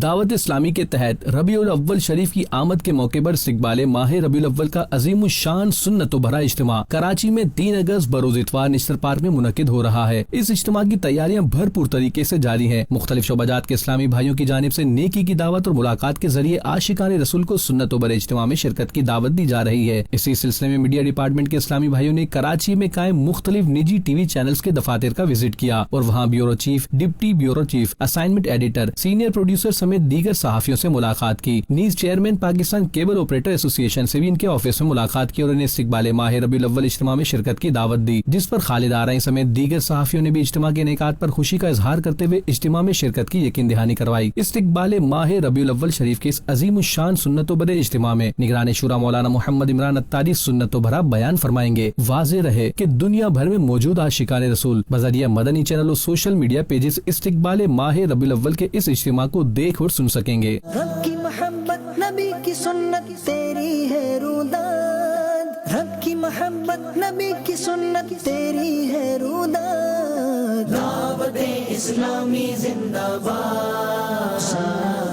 دعوت اسلامی کے تحت ربیع الاول شریف کی آمد کے موقع پر استقبال ماہ ربیع الاول کا عظیم الشان سنت و بھرا اجتماع کراچی میں 3 اگست بروز اتوار نشتر پارک میں منعقد ہو رہا ہے۔ اس اجتماع کی تیاریاں بھرپور طریقے سے جاری ہیں۔ مختلف شعبہ جات کے اسلامی بھائیوں کی جانب سے نیکی کی دعوت اور ملاقات کے ذریعے عاشقان رسول کو سنت و بھرے اجتماع میں شرکت کی دعوت دی جا رہی ہے۔ اسی سلسلے میں میڈیا ڈپارٹمنٹ کے اسلامی بھائیوں نے کراچی میں قائم مختلف نجی ٹی وی چینلز کے دفاتر کا وزٹ کیا اور وہاں bureau chief, deputy bureau chief, assignment editor, senior producer سمیت دیگر صحافیوں سے ملاقات کی۔ نیز چیئرمین پاکستان کیبل آپریٹر ایسوسی ایشن سے بھی ان کے آفس میں ملاقات کی اور انہیں استقبال ماہ ربیع الاول اجتماع میں شرکت کی دعوت دی، جس پر خالد آرائیں سمیت دیگر صحافیوں نے بھی اجتماع کے انعقاد پر خوشی کا اظہار کرتے ہوئے اجتماع میں شرکت کی یقین دہانی کروائی۔ استقبال ماہ ربیع الاول شریف کے اس عظیم الشان سنت و بھرے اجتماع میں نگران شورا مولانا محمد عمران اتاری سنت و بھرا بیان فرمائیں گے۔ واضح رہے کہ دنیا بھر میں موجود عاشقان رسول بذریعہ مدنی چینل اور سوشل میڈیا پیجز استقبال ماہ ربیع الاول کے اس اجتماع کو دیکھ اور سن سکیں گے۔ رب کی محبت نبی کی سنت تیری ہے روداد، رب کی محبت نبی کی سنت تیری ہے روداد، دعوت اسلامی زندہ باد۔